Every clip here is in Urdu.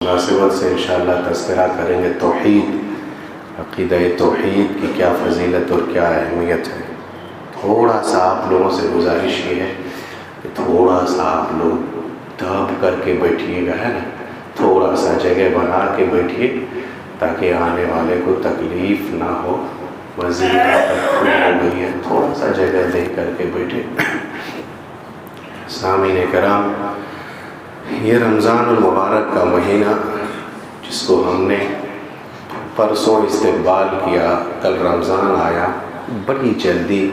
مناسبت سے انشاءاللہ تذکرہ کریں گے توحید، عقیدہ توحید کی کیا فضیلت اور کیا اہمیت ہے۔ تھوڑا سا آپ لوگوں سے گزارش یہ ہے کہ تھوڑا سا آپ لوگ دب کر کے بیٹھیے گا، ہے نا، تھوڑا سا جگہ بنا کے بیٹھیے تاکہ آنے والے کو تکلیف نہ ہو۔ مزید ہو گئی ہے، تھوڑا سا جگہ دے کر کے بیٹھے۔ سامعین کرام، یہ رمضان المبارک کا مہینہ جس کو ہم نے پرسوں استقبال کیا، کل رمضان آیا، بڑی جلدی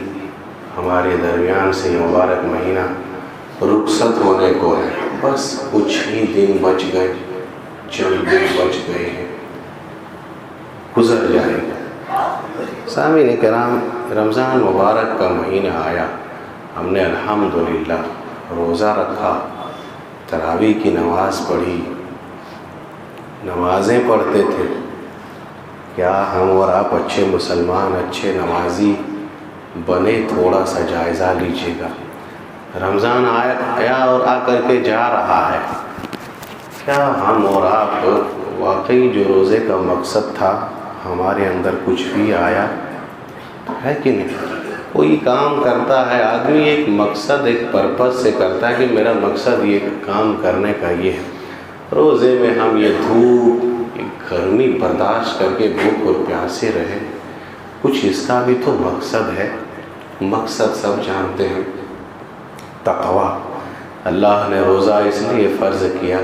ہمارے درمیان سے یہ مبارک مہینہ رخصت ہونے کو ہے۔ بس کچھ ہی دن بچ گئے، چند دن بچ گئے ہیں، گزر جائے گا۔ سامعین کرام، رمضان مبارک کا مہینہ آیا، ہم نے الحمدللہ روزہ رکھا، تراویح کی نماز پڑھی، نمازیں پڑھتے تھے۔ کیا ہم اور آپ اچھے مسلمان، اچھے نمازی بنے؟ تھوڑا سا جائزہ لیجیے گا۔ رمضان آیا اور آ کر کے جا رہا ہے، کیا ہم اور آپ واقعی جو روزے کا مقصد تھا ہمارے اندر کچھ بھی آیا ہے کہ نہیں؟ کوئی کام کرتا ہے آدمی ایک مقصد، ایک پرپس سے کرتا ہے کہ میرا مقصد یہ کام کرنے کا یہ ہے۔ روزے میں ہم یہ دھوپ، گرمی برداشت کر کے بھوک اور پیاسے رہے، کچھ اس کا بھی تو مقصد ہے۔ مقصد سب جانتے ہیں، تقویٰ۔ اللہ نے روزہ اس لیے فرض کیا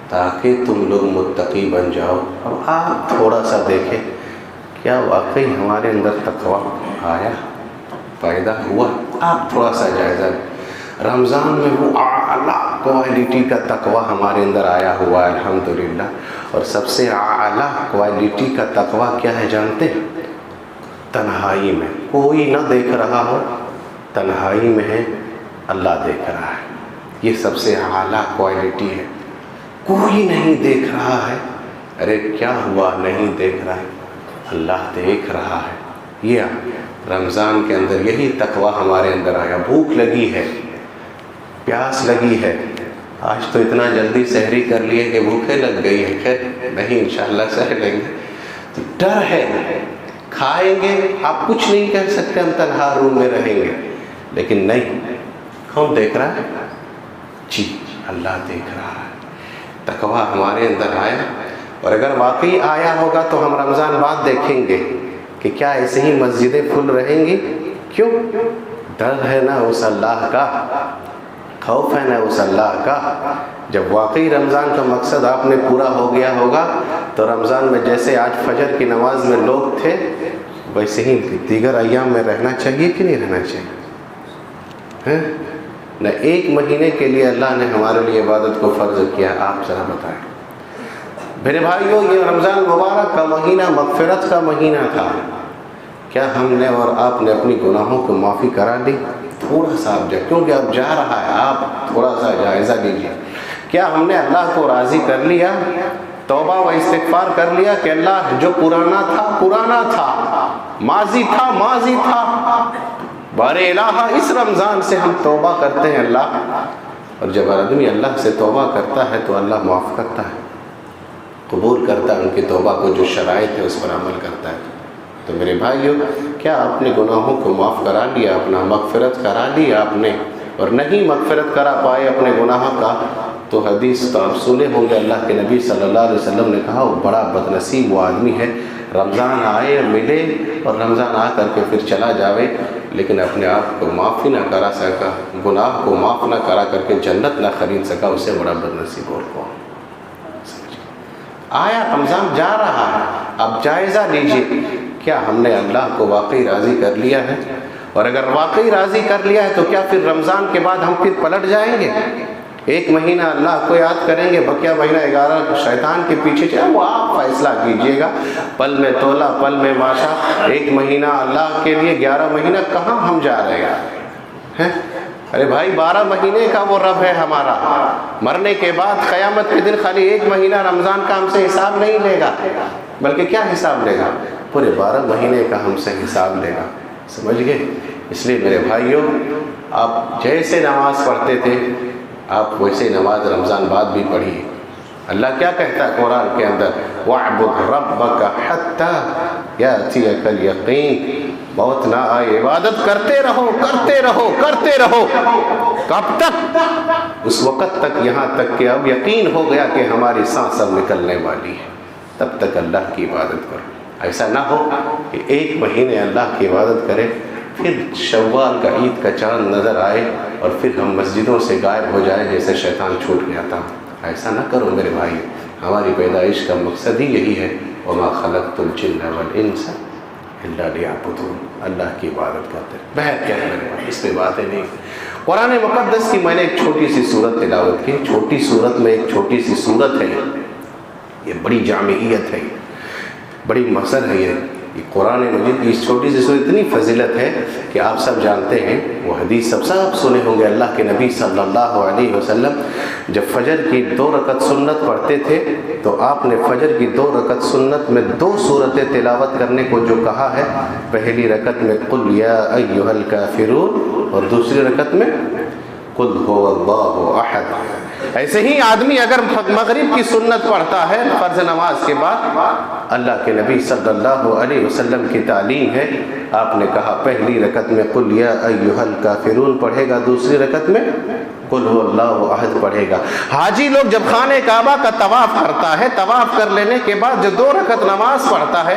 تاکہ تم لوگ متقی بن جاؤ۔ اب آپ تھوڑا سا دیکھیں، کیا واقعی ہمارے اندر تقویٰ آیا، پیدا ہوا؟ آپ تھوڑا سا جائزہ لیں۔ رمضان میں وہ اعلیٰ کوالٹی کا تقویٰ ہمارے اندر آیا ہوا ہے الحمدللہ۔ اور سب سے اعلیٰ کوالٹی کا تقویٰ کیا ہے جانتے ہیں؟ تنہائی میں، کوئی نہ دیکھ رہا ہو، تنہائی میں ہے، اللہ دیکھ رہا ہے۔ یہ سب سے اعلیٰ کوالٹی ہے۔ کوئی نہیں دیکھ رہا ہے، ارے کیا ہوا نہیں دیکھ رہا ہے، اللہ دیکھ رہا ہے۔ یہ رمضان کے اندر یہی تقویٰ ہمارے اندر آیا۔ بھوک لگی ہے، پیاس لگی ہے، آج تو اتنا جلدی سحری کر لیے کہ بھوکے لگ گئی ہے، خیر نہیں انشاءاللہ سہ لیں گے۔ تو ڈر ہے، کھائیں گے، آپ کچھ نہیں کہہ سکتے، ہم تنہا روم میں رہیں گے، لیکن نہیں، کون دیکھ رہا ہے؟ جی اللہ دیکھ رہا ہے۔ تقویٰ ہمارے اندر آیا، اور اگر واقعی آیا ہوگا تو ہم رمضان بعد دیکھیں گے کہ کیا ایسے ہی مسجدیں کھل رہیں گی؟ کیوں؟ ڈر ہے نا اس اللہ کا، خوف ہے نا اس اللہ کا۔ جب واقعی رمضان کا مقصد آپ نے پورا ہو گیا ہوگا تو رمضان میں جیسے آج فجر کی نماز میں لوگ تھے، ویسے ہی دیگر ایام میں رہنا چاہیے کہ نہیں رہنا چاہیے؟ نہ ایک مہینے کے لیے اللہ نے ہمارے لیے عبادت کو فرض کیا، آپ ذرا بتائیں۔ میرے بھائیوں، یہ رمضان مبارک کا مہینہ مغفرت کا مہینہ تھا۔ کیا ہم نے اور آپ نے اپنی گناہوں کو معافی کرا لی؟ تھوڑا سا آپ کیونکہ اب جا رہا ہے، آپ تھوڑا سا جائزہ لیجیے۔ کیا ہم نے اللہ کو راضی کر لیا، توبہ و استغفار کر لیا کہ اللہ جو پرانا تھا پرانا تھا، ماضی تھا ماضی تھا، بار الہ اس رمضان سے ہم توبہ کرتے ہیں اللہ۔ اور جب آدمی اللہ سے توبہ کرتا ہے تو اللہ معاف کرتا ہے، قبول کرتا ہے ان کی توبہ کو، جو شرائط ہے اس پر عمل کرتا ہے۔ تو میرے بھائیو، کیا اپنے گناہوں کو معاف کرا لیا، اپنا مغفرت کرا لی آپ نے؟ اور نہیں مغفرت کرا پائے اپنے گناہوں کا تو حدیث تو آپ سنے ہوں گے، اللہ کے نبی صلی اللہ علیہ وسلم نے کہا وہ بڑا بدنصیب وہ آدمی ہے، رمضان آئے ملے اور رمضان آ کر کے پھر چلا جاوے لیکن اپنے آپ کو معاف ہی نہ کرا سکا، گناہ کو معاف نہ کرا کر کے جنت نہ خرید سکا، اسے بڑا بدنصیب اور کون؟ آیا رمضان جا رہا ہے، اب جائزہ لیجیے، کیا ہم نے اللہ کو واقعی راضی کر لیا ہے؟ اور اگر واقعی راضی کر لیا ہے تو کیا پھر رمضان کے بعد ہم پھر پلٹ جائیں گے؟ ایک مہینہ اللہ کو یاد کریں گے، بقیہ مہینہ 11 شیطان کے پیچھے چلے، وہ آپ فیصلہ کیجئے گا۔ پل میں تولا پل میں ماشا، ایک مہینہ اللہ کے لیے، 11 مہینہ کہاں ہم جا رہے ہیں؟ ارے بھائی 12 مہینے کا وہ رب ہے ہمارا، مرنے کے بعد قیامت کے دن خالی ایک مہینہ رمضان کا ہم سے حساب نہیں لے گا، بلکہ کیا حساب لے گا؟ پورے 12 مہینے کا ہم سے حساب لے گا، سمجھ گئے؟ اس لیے میرے بھائیوں، آپ جیسے نماز پڑھتے تھے آپ ویسے نماز رمضان بعد بھی پڑھیے، اللہ کیا کہتا ہے قرآن کے اندر؟ وَاعْبُدْ رَبَّكَ حَتَّى يَأْتِيَكَ الْيَقِينُ، موت نہ آئے عبادت کرتے رہو کرتے رہو کرتے رہو، کب تک؟ اس وقت تک، یہاں تک کہ اب یقین ہو گیا کہ ہماری سانس اب نکلنے والی ہے، تب تک اللہ کی عبادت کرو۔ ایسا نہ ہو کہ ایک مہینے اللہ کی عبادت کرے، پھر شوال کا عید کا چاند نظر آئے اور پھر ہم مسجدوں سے غائب ہو جائیں جیسے شیطان چھوٹ گیا تھا۔ ایسا نہ کرو میرے بھائی، ہماری پیدائش کا مقصد ہی یہی ہے، وَمَا خَلَقْتُ الْجِنَّ وَالْإِنسَ إِلَّا لِيَعْبُدُونَ، اللہ کی عبادت کرتے۔ بہت کیا ہے میرے بھائی، اس پہ باتیں نہیں۔ قرآن مقدس کی میں نے ایک چھوٹی سی سورت تلاوت کی، چھوٹی سورت میں ایک چھوٹی سی سورت ہے، یہ بڑی جامعیت ہے، بڑی مقصد ہے۔ یہ قرآن مجید کی اس چھوٹی سی سورت اتنی فضیلت ہے کہ آپ سب جانتے ہیں، وہ حدیث سب سنے ہوں گے، اللہ کے نبی صلی اللہ علیہ وسلم جب فجر کی 2 رکعت سنت پڑھتے تھے تو آپ نے فجر کی 2 رکعت سنت میں 2 سورتیں تلاوت کرنے کو جو کہا ہے، پہلی رکعت میں قل یا ایھا الکافرون اور دوسری رکعت میں قل ھو اللہ احد۔ ایسے ہی آدمی اگر مغرب کی سنت پڑھتا ہے فرض نماز کے بعد، اللہ کے نبی صلی اللہ علیہ وسلم کی تعلیم ہے، آپ نے کہا پہلی رکعت میں قل یا ایھا الکافرون پڑھے گا، دوسری رکعت میں قل ھو اللہ احد پڑھے گا۔ حاجی لوگ جب خانہ کعبہ کا طواف کرتا ہے، طواف کر لینے کے بعد جو 2 رکعت نماز پڑھتا ہے،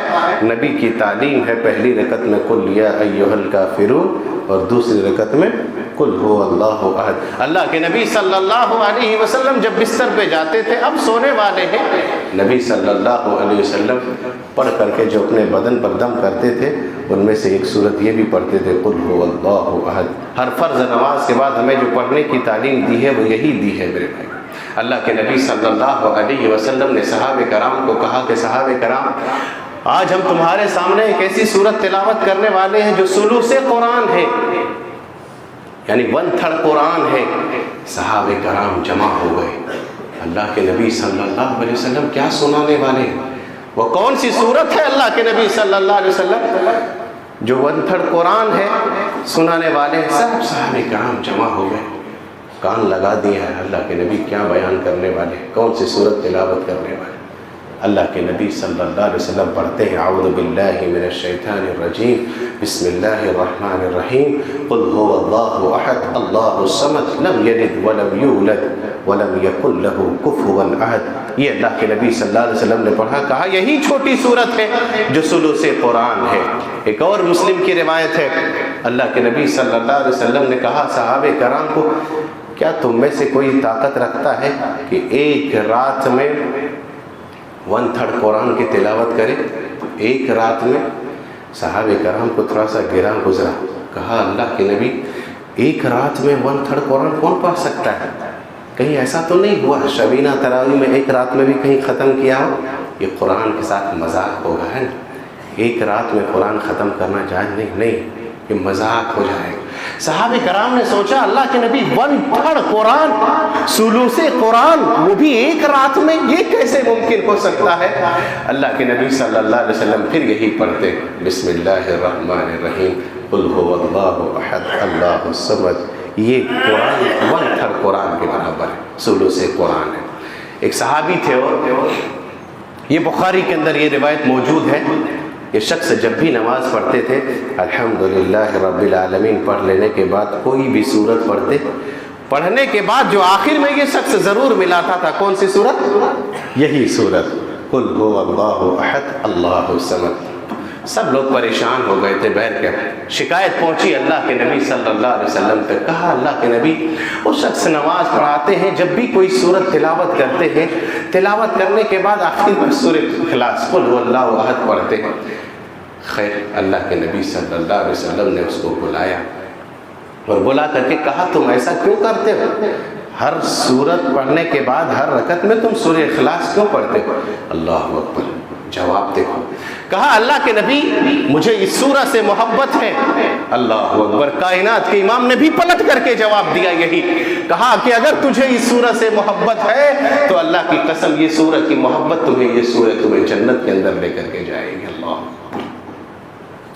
نبی کی تعلیم ہے پہلی رکعت میں قل یا ایھا الکافرون اور دوسری رکعت میں قل ھو اللہ احد۔ اللہ کے نبی صلی اللہ علیہ وسلم جب بستر پہ جاتے تھے، اب سونے والے ہیں، نبی صلی اللہ علیہ وسلم پڑھ کر کے جو اپنے بدن پر دم کرتے تھے، ان میں سے ایک صورت یہ بھی پڑھتے تھے قل ھو اللہ احد۔ ہر فرض نماز کے بعد ہمیں جو پڑھنے کی تعلیم دی ہے وہ یہی دی ہے میرے بھائی۔ اللہ کے نبی صلی اللہ علیہ وسلم نے صحابہ کرام کو کہا کہ صحابہ کرام، آج ہم تمہارے سامنے ایک ایسی صورت تلاوت کرنے والے ہیں جو ثلث قرآن ہے، یعنی 1/3 قرآن ہے۔ صحابہ کرام جمع ہو گئے، اللہ کے نبی صلی اللہ علیہ وسلم کیا سنانے والے ہیں؟ وہ کون سی صورت ہے اللہ کے نبی صلی اللہ علیہ وسلم جو 1/3 قرآن ہے سنانے والے ہیں؟ سب صحابہ کرام جمع ہو گئے، کان لگا دیا ہے اللہ کے نبی کیا بیان کرنے والے، کون سی صورت تلاوت کرنے والے۔ اللہ کے نبی صلی اللہ علیہ وسلم پڑھتے ہیں اعوذ باللہ من الشیطان الرجیم بسم اللہ الرحمن الرحیم قل ھو اللہ احد اللہ الصمد لم یلد ولم یولد ولم یکن لہ کفوا احد۔ یہ اللہ کے نبی صلی اللہ علیہ وسلم نے پڑھا، کہا یہی چھوٹی صورت ہے جو ثلث قرآن ہے۔ ایک اور مسلم کی روایت ہے، اللہ کے نبی صلی اللہ علیہ وسلم نے کہا صحابہ کرام کو، کیا تم میں سے کوئی طاقت رکھتا ہے کہ ایک رات میں 1/3 قرآن کی تلاوت کرے؟ ایک رات میں صحابہ کرام کو تھوڑا سا گرا گزرا، کہا اللہ کے نبی ایک رات میں 1/3 قرآن کون پڑھ سکتا ہے؟ کہیں ایسا تو نہیں ہوا شبینہ تراویح میں ایک رات میں بھی کہیں ختم کیا ہو؟ یہ قرآن کے ساتھ مذاق ہوگا ہے نا، ایک رات میں قرآن ختم کرنا جائز نہیں، یہ مذاق ہو جائے گا۔ صحابہ کرام نے سوچا اللہ کے نبی 1/3 قرآن، ثلث قرآن، وہ بھی ایک رات میں، یہ کیسے ممکن ہو سکتا ہے؟ اللہ کے نبی صلی اللہ علیہ وسلم پھر یہی پڑھتے بسم اللہ الرحمن الرحیم قل ھو اللہ احد اللہ الصمد۔ یہ قرآن 1/3 قرآن کے برابر ہے، ثلث قرآن ہے۔ ایک صحابی تھے اور یہ بخاری کے اندر یہ روایت موجود ہے، یہ شخص جب بھی نماز پڑھتے تھے الحمدللہ رب العالمین پڑھ لینے کے بعد کوئی بھی سورت پڑھتے، پڑھنے کے بعد جو آخر میں یہ شخص ضرور ملاتا تھا کون سی سورت؟ یہی سورت قل ھو اللہ احد اللہ الصمد۔ سب لوگ پریشان ہو گئے تھے، بہر کیا شکایت پہنچی اللہ کے نبی صلی اللہ علیہ وسلم تک، کہا اللہ کے نبی وہ شخص نماز پڑھاتے ہیں، جب بھی کوئی سورت تلاوت کرتے ہیں، تلاوت کرنے کے بعد آخر میں سورۃ اخلاص قل ھو اللہ احد پڑھتے ہیں۔ خیر اللہ کے نبی صلی اللہ علیہ وسلم نے اس کو بلایا اور بلا کر کے کہا تم ایسا کیوں کرتے ہو؟ ہر سورت پڑھنے کے بعد ہر رکعت میں تم سورہ اخلاص کیوں پڑھتے ہو؟ اللہ اکبر، جواب دیکھو، کہا اللہ کے نبی مجھے اس سورہ سے محبت ہے۔ اللہ اکبر، کائنات کے امام نے بھی پلٹ کر کے جواب دیا یہی، کہا کہ اگر تجھے اس سورہ سے محبت ہے تو اللہ کی قسم یہ سورہ کی محبت تمہیں، یہ سورہ تمہیں جنت کے اندر لے کر کے جائے گی۔ اللہ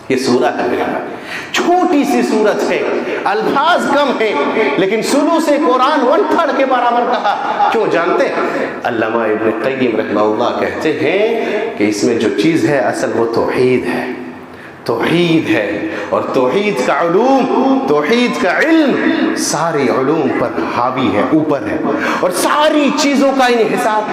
یہ سورہ ہے میرے بھائی، چھوٹی سی سورت ہے، الفاظ کم ہیں، لیکن سلوس قرآن 1/3 کے برابر کہا۔ کیوں جانتے ہیں؟ علامہ ابن قیم رحمہ اللہ کہتے ہیں کہ اس میں جو چیز ہے اصل وہ توحید ہے، توحید ہے، اور توحید کا علوم، توحید کا علم ساری علوم پر حاوی ہے، اوپر ہے، اور ساری چیزوں کا انحصار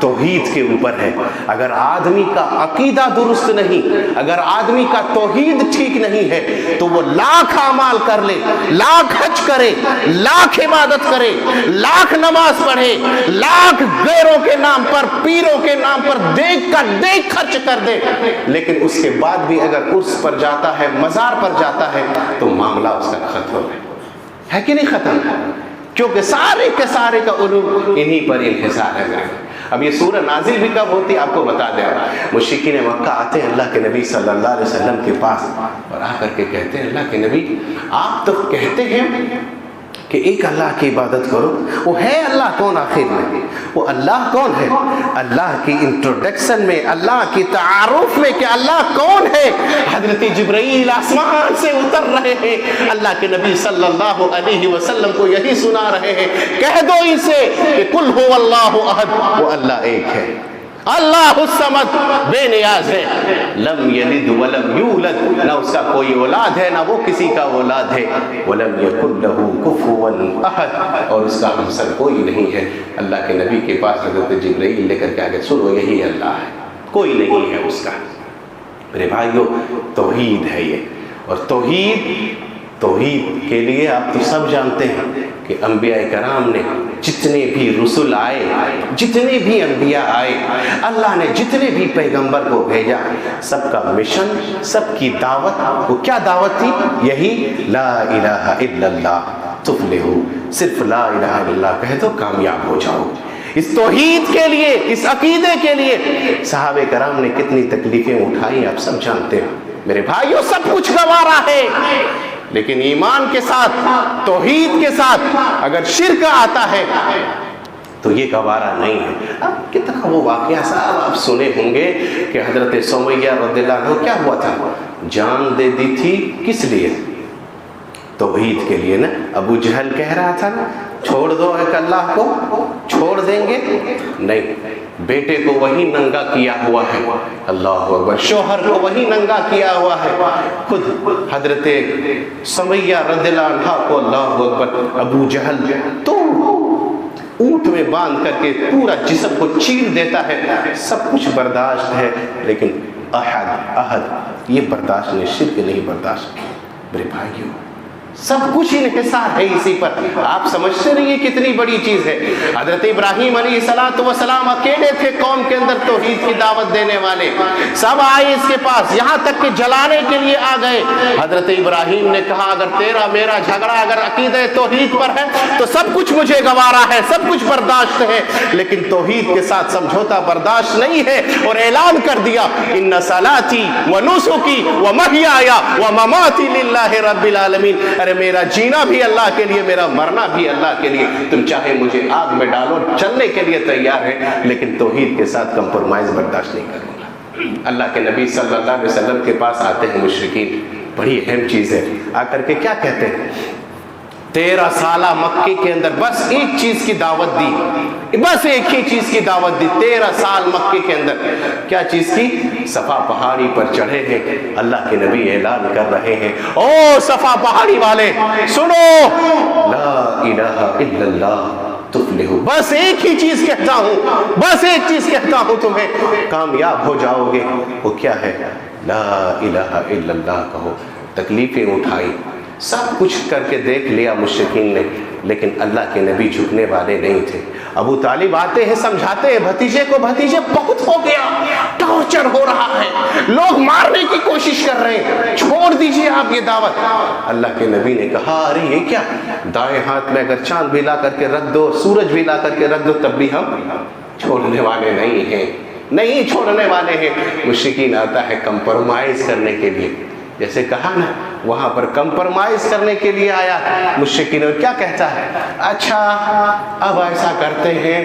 توحید کے اوپر ہے۔ اگر آدمی کا عقیدہ درست نہیں، اگر آدمی کا توحید ٹھیک نہیں ہے تو وہ لاکھ اعمال کر لے، لاکھ حج کرے، لاکھ عبادت کرے، لاکھ نماز پڑھے، لاکھ غیروں کے نام پر، پیروں کے نام پر دیکھ کا دیکھ خرچ کر دے، لیکن اس کے بعد بھی اگر اس پر جاتا ہے، مزار پر جاتا ہے، تو معاملہ اس کا ختم ہے کہ نہیں ختم؟ کیونکہ سارے کے سارے کا علوم انہی پر انحصار ہے۔ اب یہ سورہ نازل بھی کب ہوتی آپ کو بتا دیں۔ مشرکین مکہ آتے ہیں اللہ کے نبی صلی اللہ علیہ وسلم کے پاس اور آ کر کے کہتے ہیں اللہ کے نبی آپ تو کہتے ہیں کہ ایک اللہ کی عبادت کرو، وہ ہے اللہ کون آخر میں؟ وہ اللہ کون ہے؟ اللہ کی انٹروڈکشن میں، اللہ کی تعارف میں کہ اللہ کون ہے، حضرت جبرائیل آسمان سے اتر رہے ہیں، اللہ کے نبی صلی اللہ علیہ وسلم کو یہی سنا رہے ہیں، کہہ دو ان سے کہ قل هو اللہ احد، وہ اللہ ایک ہے، اللہ الصمد، بے نیاز ہے، لم یلد ولم یولد، نہ اس کا کوئی اولاد ہے نہ وہ کسی کا اولاد ہے، ولم یکن لہ کفوا احد، اور اس کا ہمسر کوئی نہیں ہے۔ اللہ کے نبی کے پاس حضرت جبرائیل لے کر کے آگے سنو یہی اللہ ہے، کوئی نہیں ہے اس کا۔ میرے بھائیو توحید ہے یہ، اور توحید کے لیے آپ تو سب جانتے ہیں کہ انبیاء کرام نے جتنے بھی رسول آئے، جتنے بھی انبیاء آئے، اللہ نے جتنے بھی پیغمبر کو بھیجا، سب کا مشن، سب کی دعوت، وہ کیا دعوت تھی؟ یہی لا الہ الا اللہ تفلحوا، صرف لا الہ الا اللہ کہہ دو کامیاب ہو جاؤ۔ اس توحید کے لیے، اس عقیدے کے لیے صحابہ کرام نے کتنی تکلیفیں اٹھائی آپ سب جانتے ہیں۔ میرے بھائیوں سب کچھ گوارا ہے، لیکن ایمان کے ساتھ، توحید کے ساتھ اگر شرک آتا ہے تو یہ گوارا نہیں ہے۔ اب کتنا وہ واقعہ صاحب آپ سنے ہوں گے کہ حضرت سمیہ رضی اللہ عنہ کیا ہوا تھا، جان دے دی تھی کس لیے؟ توحید کے لیے نا۔ ابو جہل کہہ رہا تھا نا چھوڑ دو ایک اللہ کو، چھوڑ دیں گے نہیں، بیٹے کو وہی ننگا کیا ہوا ہے، اللہ اکبر، شوہر کو وہی ننگا کیا ہوا ہے، خود حضرت سمیہ رضی اللہ عنہ کو اللہ اکبر ابو جہل تو اونٹ میں باندھ کر کے پورا جسم کو چیر دیتا ہے، سب کچھ برداشت ہے، لیکن احد یہ برداشت نہیں، شرک نہیں برداشت کی۔ میرے بھائیوں سب کچھ انحصار ہے اسی پر، آپ سمجھتے نہیں یہ کتنی بڑی چیز ہے۔ حضرت ابراہیم علیہ السلام اکیلے تھے قوم کے اندر توحید کی دعوت دینے والے، سب آئے اس کے پاس، یہاں تک کہ جلانے کے لیے آ گئے۔ حضرت ابراہیم نے کہا اگر تیرا میرا جھگڑا اگر عقیدہ توحید پر ہے تو سب کچھ مجھے گوارا ہے، سب کچھ برداشت ہے، لیکن توحید کے ساتھ سمجھوتا برداشت نہیں ہے، اور اعلان کر دیا ان صلاتی و نسکی و محیای و مماتی للہ رب العالمین، ارے میرا جینا بھی اللہ کے لیے، میرا مرنا بھی اللہ کے لیے، تم چاہے مجھے آگ میں ڈالو چلنے کے لیے تیار ہے، لیکن توحید کے ساتھ کمپرومائز برداشت نہیں کروں گا۔ اللہ کے نبی صلی اللہ علیہ وسلم کے پاس آتے ہیں مشرکین، بڑی اہم چیز ہے، آ کر کے کیا کہتے ہیں؟ 13 سالہ مکے کے اندر بس ایک چیز کی دعوت دی، بس ایک ہی چیز کی دعوت دی 13 سال مکے کے اندر، کیا چیز کی؟ صفا پہاڑی پر چڑھے ہیں، اللہ کے نبی اعلان کر رہے ہیں او صفا پہاڑی والے سنو، لا الہ الا اللہ تفلحوا، بس ایک ہی چیز کہتا ہوں، بس ایک چیز کہتا ہوں تمہیں کامیاب ہو جاؤ گے، وہ کیا ہے؟ لا الہ الا اللہ کہو۔ تکلیفیں اٹھائی، سب کچھ کر کے دیکھ لیا مشرکین نے، لیکن اللہ کے نبی جھکنے والے نہیں تھے۔ ابو طالب آتے ہیں سمجھاتے ہیں بھتیجے کو، بھتیجے بہت ہو گیا، ٹارچر ہو رہا ہے، لوگ مارنے کی کوشش کر رہے ہیں، چھوڑ دیجئے آپ یہ دعوت۔ اللہ کے نبی نے کہا ارے یہ کیا، دائیں ہاتھ میں اگر چاند بھی لا کر کے رکھ دو، سورج بھی لا کر کے رکھ دو، تب بھی ہم چھوڑنے والے نہیں ہیں، نہیں چھوڑنے والے ہیں۔ مشرکین آتا ہے کمپرومائز کرنے کے لیے، جیسے کہا نا وہاں پر کمپرومائز کرنے کے لیے آیا مشرکین، اور کیا کہتا ہے؟ اچھا اب ایسا کرتے ہیں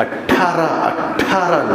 18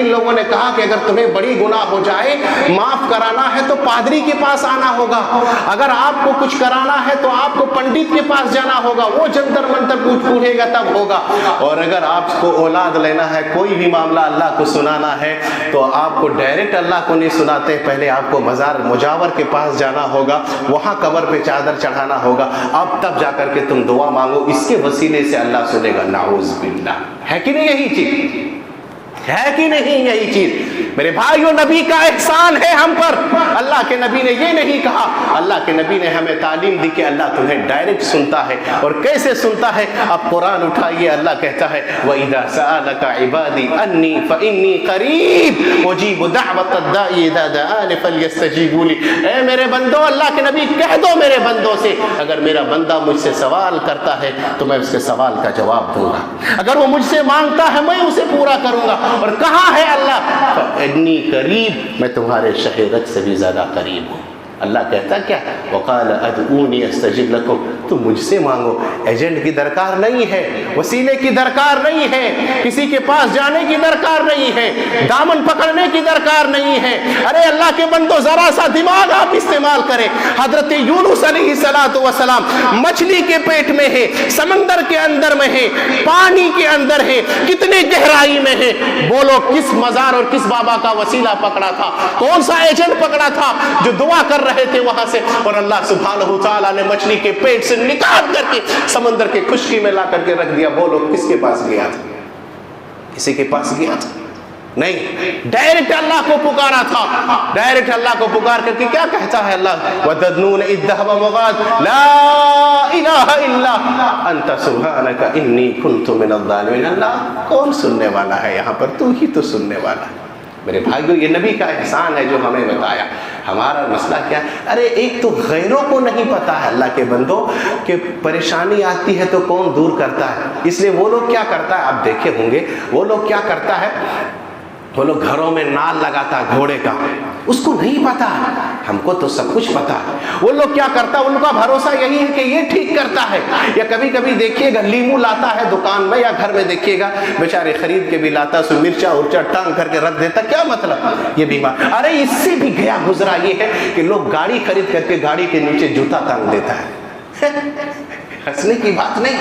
ان لوگوں نے کہا کہ اگر تمہیں بڑی گناہ ہو جائے، معاف کرانا ہے تو پادری کے پاس آنا ہوگا، اگر آپ کو کچھ کرانا ہے تو آپ کو پنڈت کے پاس جانا ہوگا، وہ جنتر منتر پوچھے گا تب ہوگا، اور اگر آپ کو اولاد لینا ہے، کوئی بھی معاملہ اللہ کو سنانا ہے تو آپ کو ڈائریکٹ اللہ کو نہیں سناتے، پہلے آپ کو مزار مجاور کے پاس جانا ہوگا، وہاں قبر پہ چادر چڑھانا ہوگا، اب تب جا کر کے تم دعا مانگو، اس کے وسیلے سے اللہ سنے گا۔ نعوذ باللہ، ہے کہ نہیں یہی چیز؟ ہے کہ نہیں یہی چیز؟ میرے بھائیو، نبی کا احسان ہے ہم پر، اللہ کے نبی نے یہ نہیں کہا، اللہ کے نبی نے ہمیں تعلیم دی کہ اللہ تمہیں ڈائریکٹ سنتا ہے، اور کیسے سنتا ہے؟ اب قرآن اٹھائیے، اللہ کہتا ہے وَإِذَا سَأَلَكَ عِبَادِي أَنِّي فَإِنِّي قَرِيبٌ أُجِيبُ دَعْوَةَ الدَّاعِ إِذَا دَعَانِ فَلْيَسْتَجِيبُوا لِي۔ اے میرے بندو، اللہ کے نبی کہہ دو میرے بندوں سے، اگر میرا بندہ مجھ سے سوال کرتا ہے تو میں اس کے سوال کا جواب دوں گا، اگر وہ مجھ سے مانگتا ہے میں اسے پورا کروں گا، اور کہاں ہے اللہ؟ انی قریب، میں تمہارے شہرت سے بھی زیادہ قریب ہوں۔ اللہ کہتا کیا؟ وقال ادعونی استجب لکم، تم مجھ سے مانگو، ایجنٹ کی درکار نہیں ہے، وسیلے کی درکار نہیں ہے، کسی کے پاس جانے کی درکار نہیں ہے، دامن پکڑنے کی درکار نہیں ہے۔ ارے اللہ کے بندو، ذرا سا دماغ آپ استعمال کریں۔ حضرت یونس علیہ السلام مچھلی کے پیٹ میں ہے، سمندر کے اندر میں ہے، پانی کے اندر ہے، کتنے گہرائی میں ہے، بولو کس مزار اور کس بابا کا وسیلہ پکڑا تھا؟ کون سا ایجنٹ پکڑا تھا جو دعا کر رہے تھے وہاں سے، اور اللہ سبحانہ وتعالی نے مچھلی کے پیٹ سے نکال کر کے سمندر کے خشکی میں لا کر کے رکھ دیا؟ بولو کس کے پاس گیا تھا؟ کسی کے پاس گیا تھا؟ نہیں، ڈائریکٹ اللہ کو پکارا تھا۔ ڈائریکٹ اللہ کو پکار کر کے کیا کہتا ہے اللہ؟ وَتَدْنُونَ إِذْ ذَهَبَ مُغَاضٍ لَا إِلَٰهَ إِلَّا أَنْتَ سُبْحَانَكَ إِنِّي كُنْتُ مِنَ الظَّالِمِينَ۔ اللہ کون سننے والا ہے یہاں پر؟ تو ہی تو سننے والا ہے۔ میرے بھائیو، یہ نبی کا احسان ہے جو ہمیں بتایا۔ ہمارا مسئلہ کیا ہے؟ ارے ایک تو غیروں کو نہیں پتا ہے اللہ کے بندوں کہ پریشانی آتی ہے تو کون دور کرتا ہے، اس لیے وہ لوگ کیا کرتا ہے، آپ دیکھے ہوں گے وہ لوگ کیا کرتا ہے، وہ لوگ گھروں میں نال لگاتا ہے گھوڑے کا، اس کو نہیں پتا، ہم کو تو سب کچھ پتا ہے۔ وہ لوگ کیا کرتا ہے، ان کا بھروسہ یہی ہے کہ یہ ٹھیک کرتا ہے۔ یا کبھی کبھی دیکھیے گا لیمو لاتا ہے دکان میں یا گھر میں، دیکھیے گا بیچارے خرید کے بھی لاتا ہے، مرچا ارچا ٹانگ کر کے رکھ دیتا، کیا مطلب؟ یہ بیمار۔ ارے اس سے بھی گیا گزرا یہ ہے کہ لوگ گاڑی خرید کر کے گاڑی کے نیچے جوتا ٹانگ دیتا ہے۔ ہنسنے کی بات نہیں،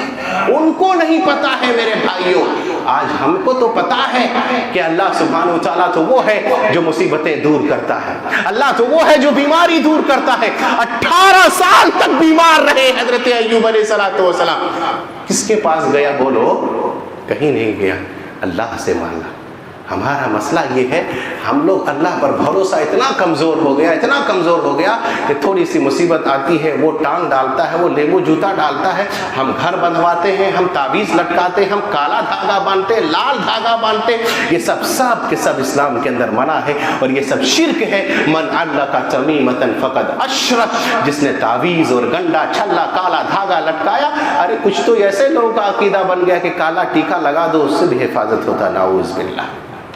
ان کو نہیں پتا ہے میرے بھائیوں۔ آج ہم کو تو پتا ہے کہ اللہ سبحانہ وتعالیٰ تو وہ ہے جو مصیبتیں دور کرتا ہے، اللہ تو وہ ہے جو بیماری دور کرتا ہے۔ 18 سال تک بیمار رہے حضرت ایوب علیہ السلام، کس کے پاس گیا؟ بولو کہیں نہیں گیا، اللہ سے مانگا۔ ہمارا مسئلہ یہ ہے، ہم لوگ اللہ پر بھروسہ اتنا کمزور ہو گیا، اتنا کمزور ہو گیا کہ تھوڑی سی مصیبت آتی ہے، وہ ٹانگ ڈالتا ہے، وہ لیمو جوتا ڈالتا ہے، ہم گھر بنواتے ہیں، ہم تعویذ لٹکاتے ہیں، ہم کالا دھاگا باندھتے ہیں، لال دھاگا باندھتے ہیں، یہ سب کے سب اسلام کے اندر منع ہے، اور یہ سب شرک ہے۔ من علق تمیمۃ فقد اشرک، جس نے تعویذ اور گنڈا چھلا کالا دھاگا لٹکایا، ارے کچھ تو ایسے لوگوں کا عقیدہ بن گیا کہ کالا ٹیکا لگا دو اس سے بھی حفاظت ہوتا، نعوذ باللہ۔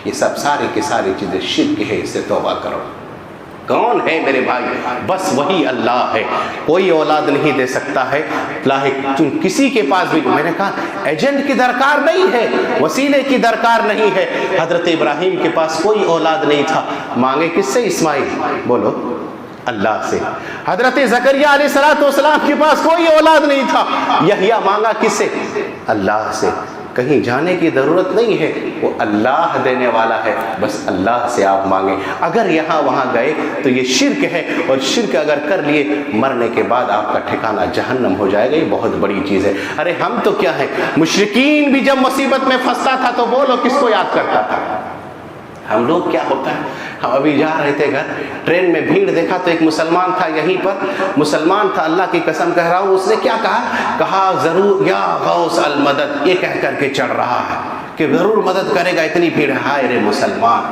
یہ سب ساری کی ساری چیزیں شرک ہے، اس سے توبہ کرو۔ کون ہے میرے بھائی؟ بس وہی اللہ ہے، کوئی اولاد نہیں دے سکتا ہے لاحق، تم کسی کے پاس بھی، میں نے کہا ایجنٹ کی درکار نہیں ہے، وسیلے کی درکار نہیں ہے۔ حضرت ابراہیم کے پاس کوئی اولاد نہیں تھا، مانگے کس سے؟ اسماعیل، بولو اللہ سے۔ حضرت زکریا علیہ السلام کے پاس کوئی اولاد نہیں تھا، یحییٰ مانگا کس سے؟ اللہ سے۔ کہیں جانے کی ضرورت نہیں ہے، وہ اللہ دینے والا ہے، بس اللہ سے آپ مانگیں۔ اگر یہاں وہاں گئے تو یہ شرک ہے، اور شرک اگر کر لیے مرنے کے بعد آپ کا ٹھکانہ جہنم ہو جائے گا، یہ بہت بڑی چیز ہے۔ ارے ہم تو کیا ہے، مشرکین بھی جب مصیبت میں پھنستا تھا تو بولو کس کو یاد کرتا تھا؟ ہم لوگ کیا ہوتا ہے، ہم ابھی جا رہے تھے گھر، ٹرین میں بھیڑ دیکھا تو ایک مسلمان تھا یہیں پر، مسلمان تھا، اللہ کی قسم کہہ رہا ہوں، اس نے کیا کہا ضرور یا غوث المدد، یہ کہہ کر کے چڑھ رہا ہے کہ ضرور مدد کرے گا، اتنی بھیڑ ہے۔ ہائے رے مسلمان،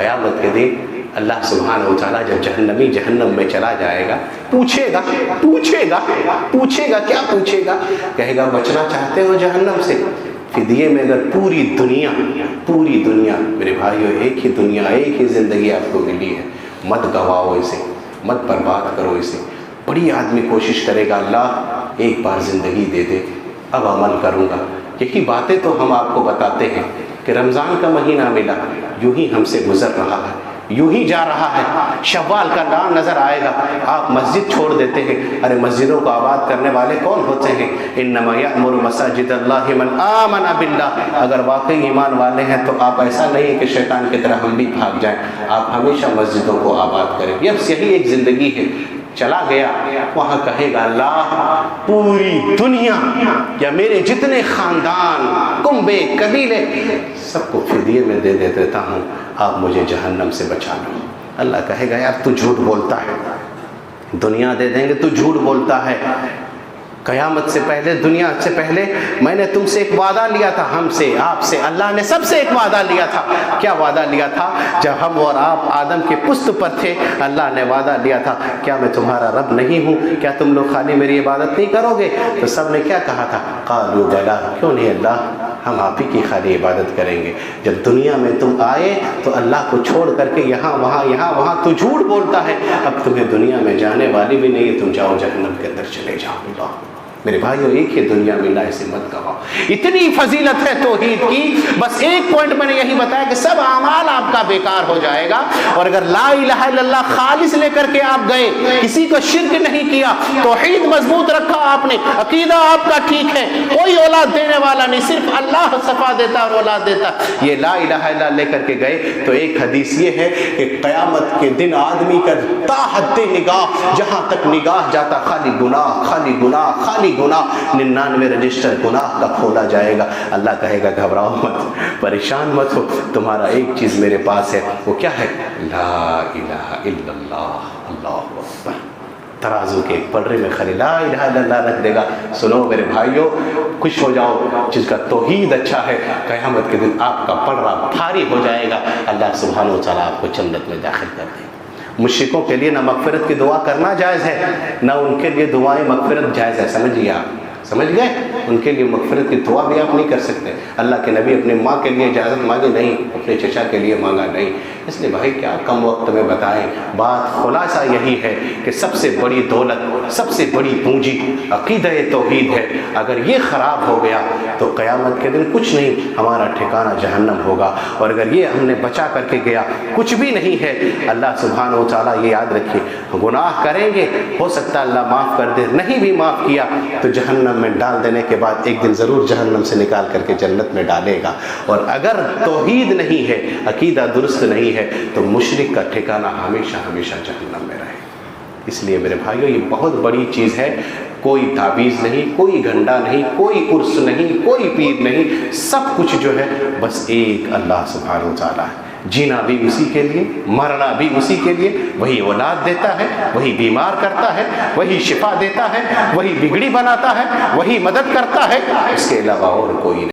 قیامت کے دن اللہ سبحانہ و تعالیٰ جب جہنمی جہنم میں چلا جائے گا پوچھے گا کیا پوچھے گا؟ کہے گا بچنا چاہتے ہو جہنم سے؟ فدیے میں اگر پوری دنیا میرے بھائیو، ایک ہی دنیا، ایک ہی زندگی آپ کو ملی ہے، مت گواؤ اسے، مت برباد کرو اسے۔ بڑی آدمی کوشش کرے گا اللہ ایک بار زندگی دے دے، اب عمل کروں گا۔ یہی باتیں تو ہم آپ کو بتاتے ہیں کہ رمضان کا مہینہ ملا، یوں ہی ہم سے گزر رہا ہے، یوں ہی جا رہا ہے، شوال کا نام نظر آئے گا، آپ مسجد چھوڑ دیتے ہیں۔ ارے مسجدوں کو آباد کرنے والے کون ہوتے ہیں؟ انما یأمر مساجد اللہ من آمن باللہ۔ اگر واقعی ایمان والے ہیں تو آپ ایسا نہیں کہ شیطان کی طرح ہم بھی بھاگ جائیں، آپ ہمیشہ مسجدوں کو آباد کریں۔ بس یہی ایک زندگی ہے۔ چلا گیا وہاں کہے گا اللہ پوری دنیا یا میرے جتنے خاندان، کنبے، قبیلے، سب کو فدیے میں دے دیتا ہوں، آپ مجھے جہنم سے بچا لو۔ اللہ کہے گا یار تو جھوٹ بولتا ہے، دنیا دے دیں گے تو جھوٹ بولتا ہے۔ قیامت سے پہلے، دنیا سے پہلے میں نے تم سے ایک وعدہ لیا تھا، ہم سے، آپ سے، اللہ نے سب سے ایک وعدہ لیا تھا۔ کیا وعدہ لیا تھا؟ جب ہم اور آپ آدم کے پشت پر تھے، اللہ نے وعدہ لیا تھا کیا میں تمہارا رب نہیں ہوں؟ کیا تم لوگ خالی میری عبادت نہیں کرو گے؟ تو سب نے کیا کہا تھا؟ قالوا بلا، کیوں نہیں اللہ، ہم آپ ہی کی خالی عبادت کریں گے۔ جب دنیا میں تم آئے تو اللہ کو چھوڑ کر کے یہاں وہاں تو جھوٹ بولتا ہے، اب تمہیں دنیا میں جانے والی بھی نہیں ہے، تم جاؤ جہنم کے اندر چلے جاؤ۔ اللہ میرے بھائیو، ایک ہی دنیا ملا، اسے مت گواؤ۔ اتنی فضیلت ہے توحید کی، بس ایک پوائنٹ میں نے یہی بتایا کہ سب اعمال آپ کا بیکار ہو جائے گا، اور اگر لا الہ الا اللہ خالص لے کر کے آپ گئے، کسی کو شرک نہیں کیا، توحید مضبوط رکھا آپ نے، عقیدہ آپ کا ٹھیک ہے، کوئی اولاد دینے والا نہیں، صرف اللہ صفا دیتا اور اولاد دیتا، یہ لا الہ الا اللہ لے کر کے گئے، تو ایک حدیث یہ ہے کہ قیامت کے دن آدمی کا تا حد نگاہ، جہاں تک نگاہ جاتا، خالی گناہ، خالی گناہ، خالی گناہ، 99 رجسٹر گناہ کا کھولا جائے گا۔ اللہ کہے گا گھبراؤ مت، پریشان مت ہو، تمہارا ایک چیز میرے پاس ہے، وہ کیا ہے؟ لا الہ الا اللہ، اللہ اکبر۔ ترازو کے ایک پلڑے میں خالی لا الہ الا اللہ رکھ دے گا۔ سنو میرے بھائیو، خوش ہو جاؤ، جس کا توحید اچھا ہے، قیامت کے دن آپ کا پلڑا بھاری ہو جائے گا، اللہ سبحانہ و تعالیٰ آپ کو جنت میں داخل کر دے گا۔ مشرکوں کے لیے نہ مغفرت کی دعا کرنا جائز ہے، نہ ان کے لیے دعائیں مغفرت جائز ہے، سمجھیے آپ، سمجھ گئے؟ ان کے لیے مغفرت کی دعا بھی آپ نہیں کر سکتے۔ اللہ کے نبی اپنے ماں کے لیے اجازت مانگے نہیں، اپنے چچا کے لیے مانگا نہیں۔ اس لیے بھائی کیا کم وقت میں بتائیں، بات خلاصہ یہی ہے کہ سب سے بڑی دولت، سب سے بڑی پونجی عقیدہ توحید ہے۔ اگر یہ خراب ہو گیا تو قیامت کے دن کچھ نہیں، ہمارا ٹھکانہ جہنم ہوگا۔ اور اگر یہ ہم نے بچا کر کے گیا، کچھ بھی نہیں ہے، اللہ سبحانہ و تعالیٰ یہ یاد رکھیے، گناہ کریں گے، ہو سکتا ہے اللہ معاف کر دے، نہیں بھی معاف کیا تو جہنم میں ڈال دینے کے بعد ایک دن ضرور جہنم سے نکال کر کے جنت میں ڈالے گا۔ اور اگر توحید نہیں ہے، عقیدہ درست نہیں ہے، تو مشرک کا ٹھکانہ ہمیشہ ہمیشہ جہنم میں رہے۔ اس لیے میرے بھائیو، یہ بہت بڑی چیز ہے، کوئی تعویذ نہیں، کوئی گھنٹا نہیں، کوئی عرس نہیں، کوئی پیر نہیں، سب کچھ جو ہے بس ایک اللہ سبحانہ و تعالیٰ ہے۔ جینا بھی اسی کے لیے، مرنا بھی اسی کے لیے، وہی اولاد دیتا ہے، وہی بیمار کرتا ہے، وہی شفا دیتا ہے، وہی بگڑی بناتا ہے، وہی مدد کرتا ہے، اس کے علاوہ اور کوئی نہیں۔